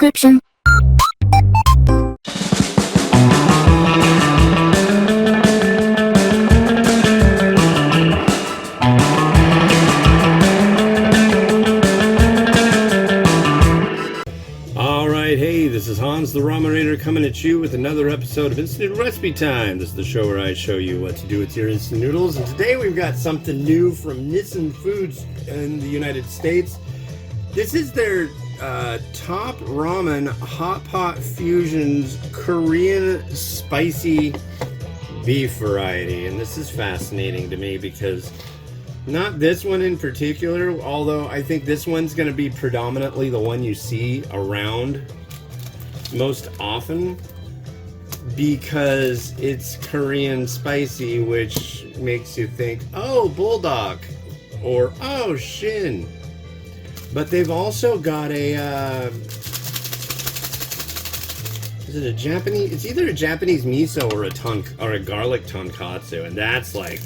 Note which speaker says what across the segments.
Speaker 1: description.
Speaker 2: Alright, hey, this is Hans the Ramen coming at you with another episode of Instant Noodle Recipe Time. This is the show where I show you what to do with your instant noodles. And today we've got something new from Nissin Foods in the United States. This is their top ramen hot pot fusions Korean spicy beef variety. And this is fascinating to me because not this one in particular, although I think this one's going to be predominantly the one you see around most often because it's Korean spicy, which makes you think, oh, bulldog, or oh, shin. But they've also got a, is it a Japanese, it's either a Japanese miso or a garlic tonkatsu, and that's like,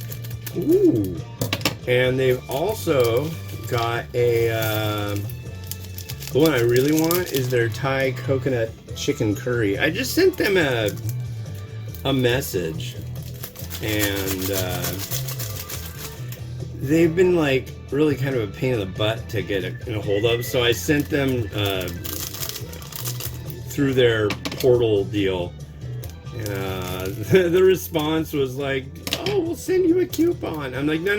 Speaker 2: ooh. And they've also got a, the one I really want is their Thai coconut chicken curry. I just sent them a message, and they've been like really kind of a pain in the butt to get a hold of. So I sent them through their portal deal. The response was like, oh, we'll send you a coupon. I'm like, no.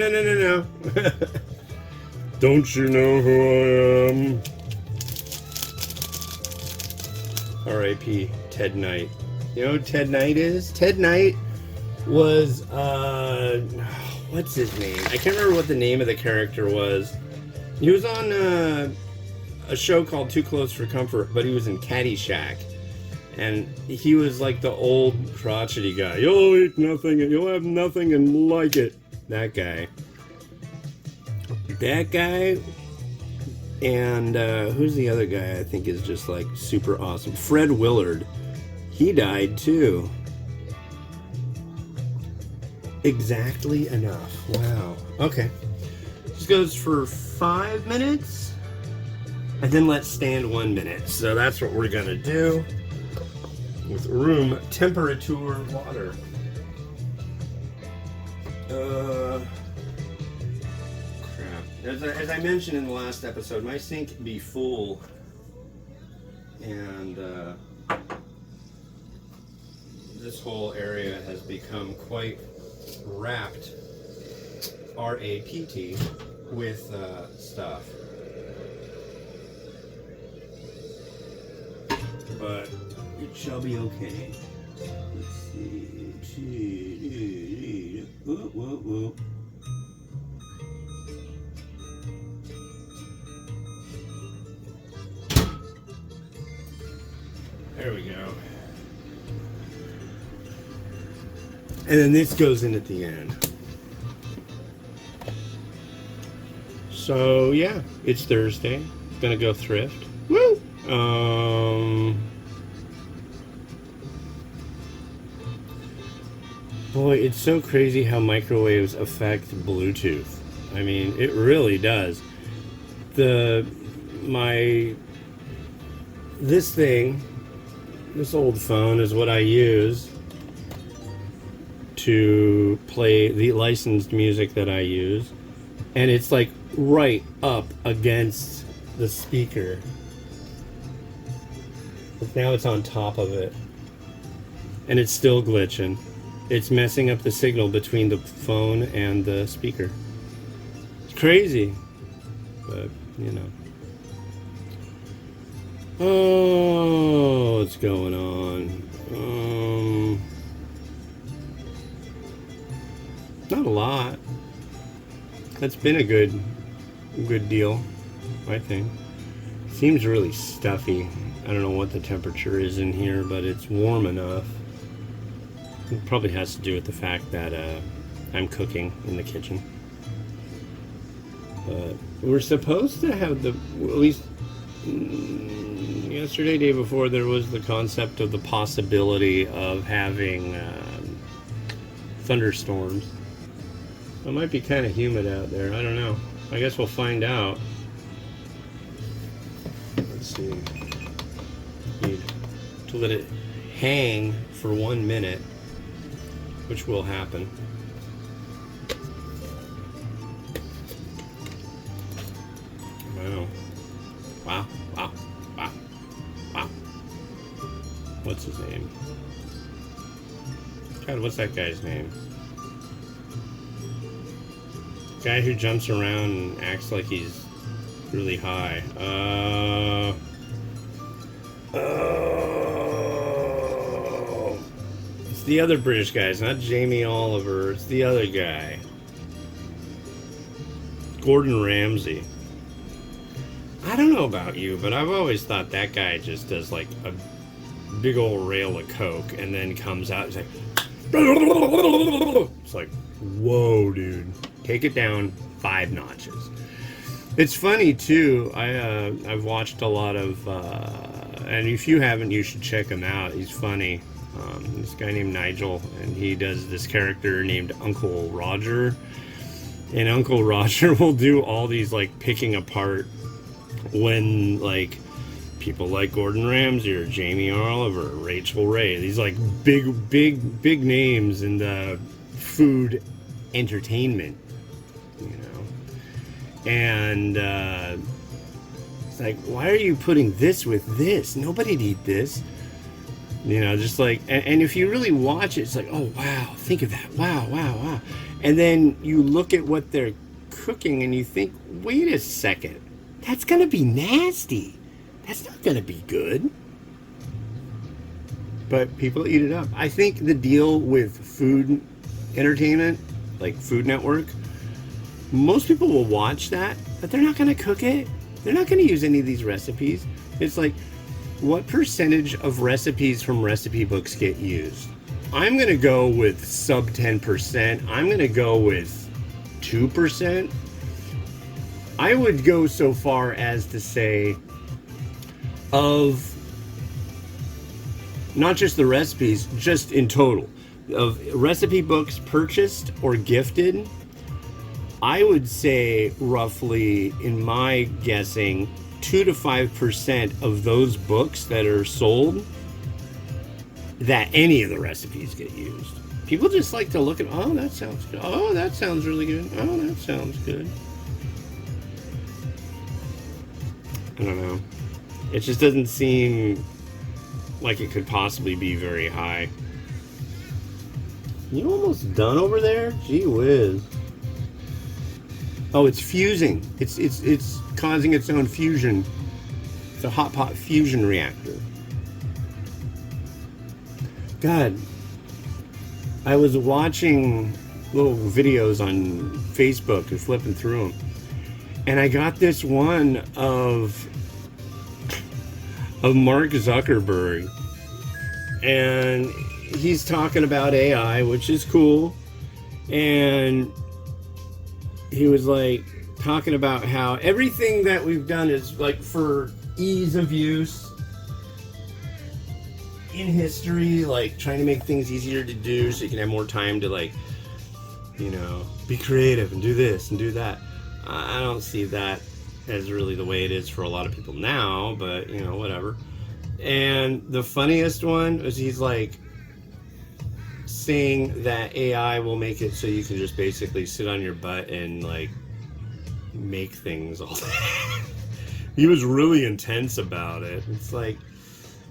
Speaker 2: Don't you know who I am? R.I.P. Ted Knight. You know who Ted Knight is? Ted Knight was, what's his name? I can't remember what the name of the character was. He was on a show called Too Close for Comfort, but he was in Caddyshack. And he was like the old crotchety guy. You'll eat nothing and you'll have nothing and like it. That guy. That guy. And who's the other guy I think is just like super awesome? Fred Willard. He died too. Exactly enough. Wow. Okay. This goes for 5 minutes. And then let's stand 1 minute. So that's what we're going to do. With room temperature water. Crap. As I mentioned in the last episode, my sink be full, and this whole area has become quite wrapped, R-A-P-T, with stuff. But it shall be okay. Let's see. Whoa. There we go. And then this goes in at the end. So yeah, it's Thursday. Gonna go thrift. Woo! Boy, it's so crazy how microwaves affect Bluetooth. I mean, it really does. This old phone is what I use to play the licensed music that I use. And it's like right up against the speaker. But now it's on top of it. And it's still glitching. It's messing up the signal between the phone and the speaker. It's crazy. But, you know. Oh, what's going on? Not a lot. That's been a good deal, I think. Seems really stuffy. I don't know what the temperature is in here, but it's warm enough. It probably has to do with the fact that I'm cooking in the kitchen. But we're supposed to have at least yesterday, day before, there was the concept of the possibility of having thunderstorms. It might be kind of humid out there. I don't know. I guess we'll find out. Let's see. need to let it hang for 1 minute, which will happen. Wow. Wow. Wow. Wow. Wow. What's his name? God, what's that guy's name? Guy who jumps around and acts like he's really high. Oh. It's the other British guy. It's not Jamie Oliver. It's the other guy. Gordon Ramsay. I don't know about you, but I've always thought that guy just does like a big old rail of coke and then comes out and like, it's like, whoa, dude, take it down 5 notches. It's funny too. I've watched a lot of, and if you haven't, you should check him out. He's funny. This guy named Nigel, and he does this character named Uncle Roger. And Uncle Roger will do all these like picking apart when like people like Gordon Ramsay or Jamie Oliver, or Rachel Ray, these like big names in the food entertainment, you know. And it's like, why are you putting this with this? Nobody'd eat this, you know. Just like, and if you really watch it, it's like, oh wow, think of that, wow. And then you look at what they're cooking and you think, wait a second, that's gonna be nasty. That's not gonna be good. But people eat it up. I think the deal with food entertainment, like Food Network, most people will watch that, but they're not gonna cook it. They're not gonna use any of these recipes. It's like, what percentage of recipes from recipe books get used? I'm gonna go with sub 10%. I'm gonna go with 2%. I would go so far as to say, of not just the recipes, just in total, of recipe books purchased or gifted, I would say roughly, in my guessing, 2 to 5% of those books that are sold, that any of the recipes get used. People just like to look at, oh, that sounds good. Oh, that sounds really good. Oh, that sounds good. I don't know. It just doesn't seem like it could possibly be very high. You almost done over there? Gee whiz. Oh, it's fusing. It's causing its own fusion. It's a hot pot fusion reactor. God, I was watching little videos on Facebook and flipping through them, and I got this one of Mark Zuckerberg, and he's talking about AI, which is cool, and he was like talking about how everything that we've done is like for ease of use in history, like trying to make things easier to do so you can have more time to, like, you know, be creative and do this and do that. I don't see that as really the way it is for a lot of people now, but, you know, whatever. And the funniest one was he's like saying that AI will make it so you can just basically sit on your butt and like make things all day. He was really intense about it. It's like,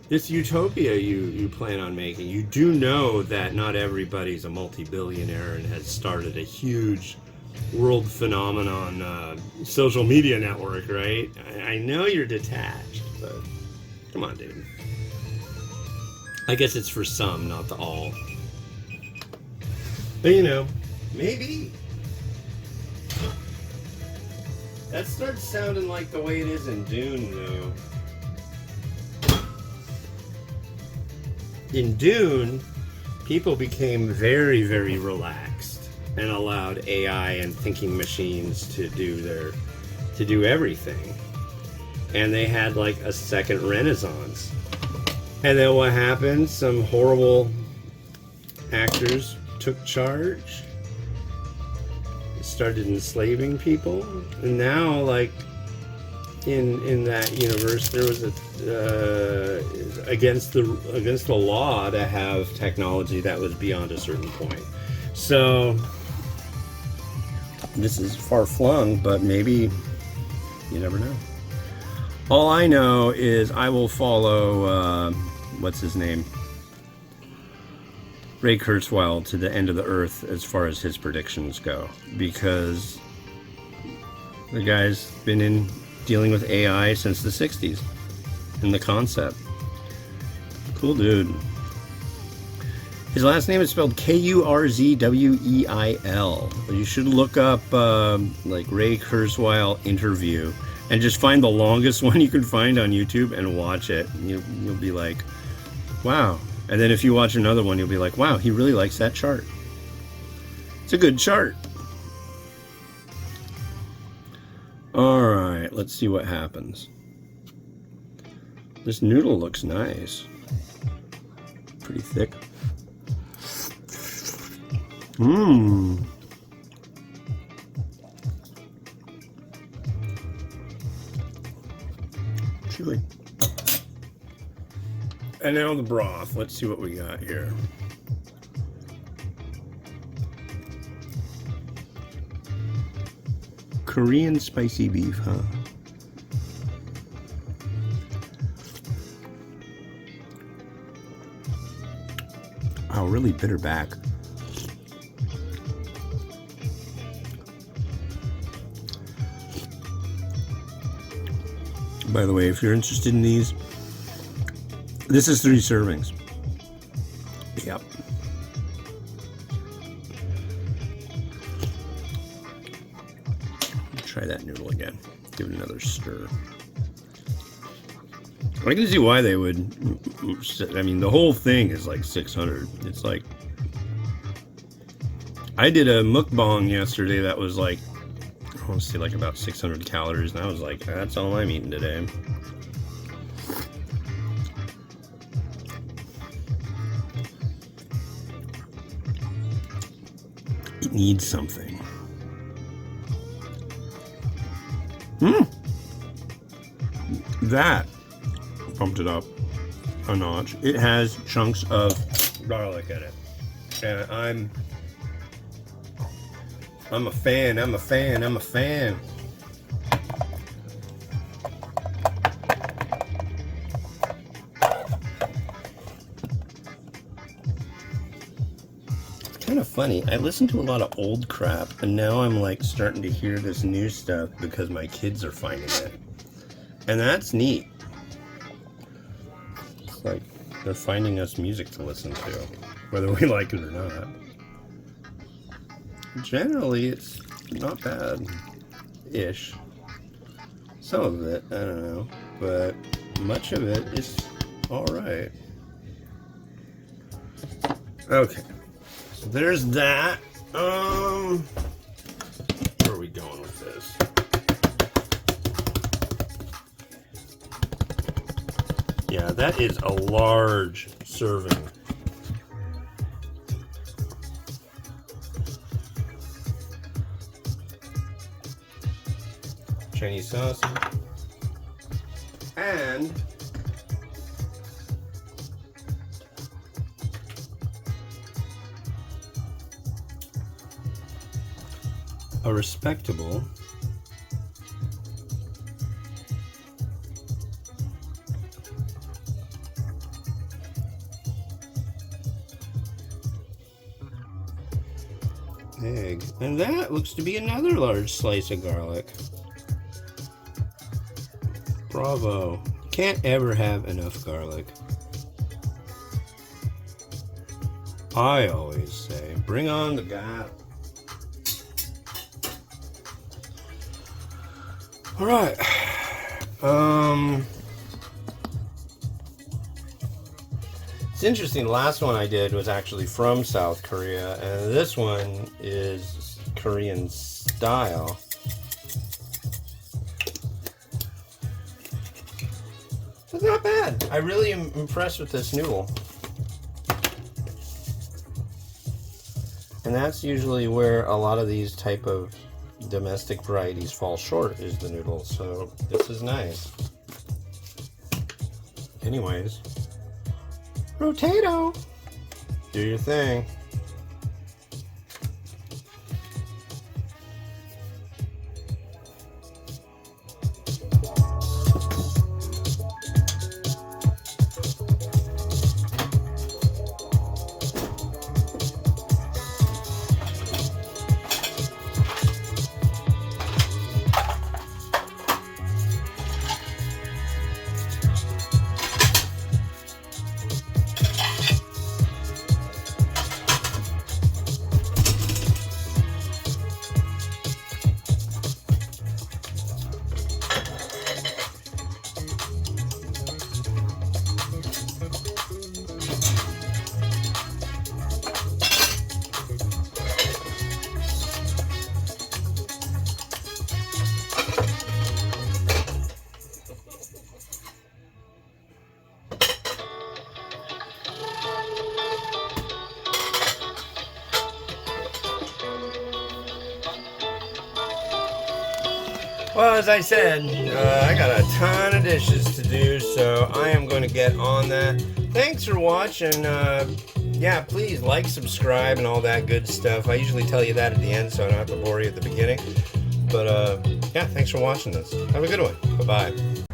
Speaker 2: this utopia you plan on making, you do know that not everybody's a multi-billionaire and has started a huge world phenomenon social media network, right? I know you're detached, but come on, dude. I guess it's for some, not the all. But you know, maybe. That starts sounding like the way it is in Dune, though. In Dune, people became very, very relaxed and allowed AI and thinking machines to do everything. And they had like a second renaissance. And then what happened? Some horrible actors took charge, started enslaving people, and now like in that universe, there was against the law to have technology that was beyond a certain point. So this is far flung, but maybe you never know. All I know is I will follow what's his name, Ray Kurzweil, to the end of the earth as far as his predictions go, because the guy's been dealing with AI since the 60s and the concept. Cool dude. His last name is spelled Kurzweil. You should look up like Ray Kurzweil interview and just find the longest one you can find on YouTube and watch it. You'll be like, wow. And then if you watch another one, you'll be like, wow, he really likes that chart. It's a good chart. All right, let's see what happens. This noodle looks nice. Pretty thick. Mmm. Chewy. And now the broth. Let's see what we got here. Korean spicy beef, huh? Oh, really bitter back. By the way, if you're interested in these, this is 3 servings. Yep. Try that noodle again. Give it another stir. I can see why they would. I mean, the whole thing is like 600. It's like, I did a mukbang yesterday that was like, I want to say like about 600 calories, and I was like, that's all I'm eating today. It needs something. That pumped it up a notch. It has chunks of garlic in it, and I'm a fan. I'm a fan. I'm a fan. It's kind of funny. I listen to a lot of old crap, and now I'm like starting to hear this new stuff because my kids are finding it. And that's neat. It's like they're finding us music to listen to, whether we like it or not. Generally, it's not bad-ish. Some of it, I don't know, but much of it is alright. Okay, so there's that. Where are we going with this? Yeah, that is a large serving. Chinese sauce. And a respectable egg. And that looks to be another large slice of garlic. Bravo. Can't ever have enough garlic. I always say, bring on the garlic. Alright. It's interesting, the last one I did was actually from South Korea, and this one is Korean style. It's not bad. I really am impressed with this noodle. And that's usually where a lot of these type of domestic varieties fall short is the noodle, so this is nice. Anyways, Rotato, do your thing. Well, as I said, I got a ton of dishes to do, so I am going to get on that. Thanks for watching. Yeah, please like, subscribe, and all that good stuff. I usually tell you that at the end, so I don't have to bore you at the beginning. But, yeah, thanks for watching this. Have a good one. Bye-bye.